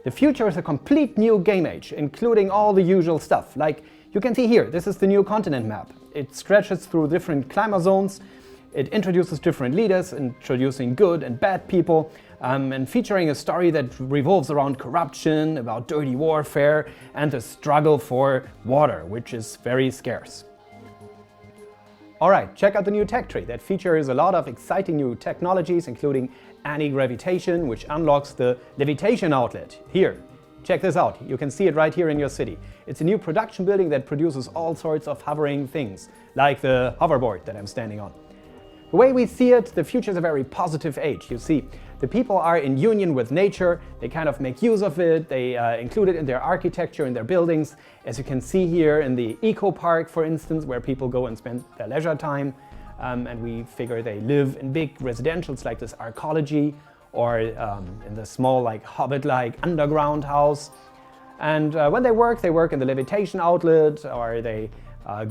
The future is a complete new game age, including all the usual stuff. Like you can see here, this is the new continent map. It stretches through different climate zones. It introduces different leaders, introducing good and bad people, and featuring a story that revolves around corruption, about dirty warfare, and the struggle for water, which is very scarce. Alright, check out the new tech tree that features a lot of exciting new technologies, including anti-gravitation, which unlocks the levitation outlet. Here, check this out. You can see it right here in your city. It's a new production building that produces all sorts of hovering things, like the hoverboard that I'm standing on. The way we see it, the future is a very positive age. You see, the people are in union with nature, they kind of make use of it, they include it in their architecture, in their buildings, as you can see here in the eco park, for instance, where people go and spend their leisure time. And we figure they live in big residentials like this arcology, or in the small, like hobbit-like underground house. And when they work in the levitation outlet, or they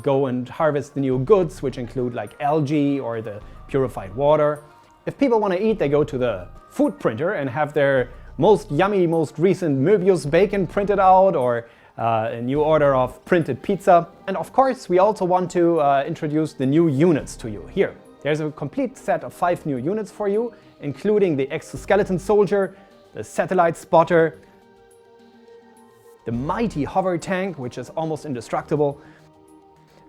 go and harvest the new goods, which include like algae or the purified water. If people want to eat, they go to the food printer and have their most yummy, most recent Möbius bacon printed out, or a new order of printed pizza. And of course, we also want to introduce the new units to you. Here, there's a complete set of 5 new units for you, including the exoskeleton soldier, the satellite spotter, the mighty hover tank, which is almost indestructible,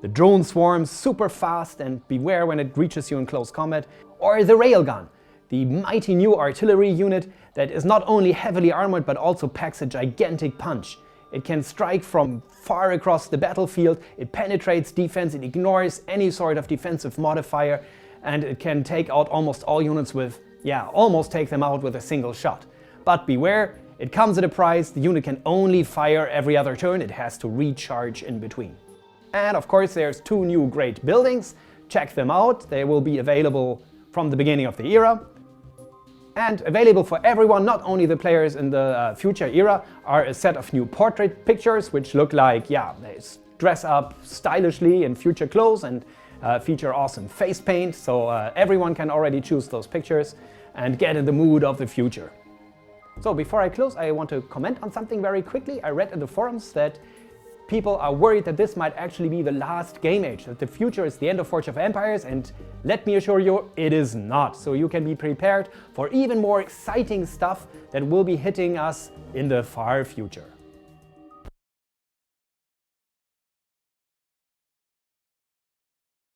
the drone swarm, super fast and beware when it reaches you in close combat, or the railgun, the mighty new artillery unit that is not only heavily armored but also packs a gigantic punch. It can strike from far across the battlefield, it penetrates defense, it ignores any sort of defensive modifier, and it can take out almost all units with, almost take them out with a single shot. But beware, it comes at a price. The unit can only fire every other turn, it has to recharge in between. And of course there's 2 new great buildings. Check them out, they will be available from the beginning of the era. And available for everyone, not only the players in the future era, are a set of new portrait pictures which look like, they dress up stylishly in future clothes and feature awesome face paint, so everyone can already choose those pictures and get in the mood of the future. So before I close, I want to comment on something very quickly. I read in the forums that people are worried that this might actually be the last game age, that the future is the end of Forge of Empires, and let me assure you, it is not. So you can be prepared for even more exciting stuff that will be hitting us in the far future.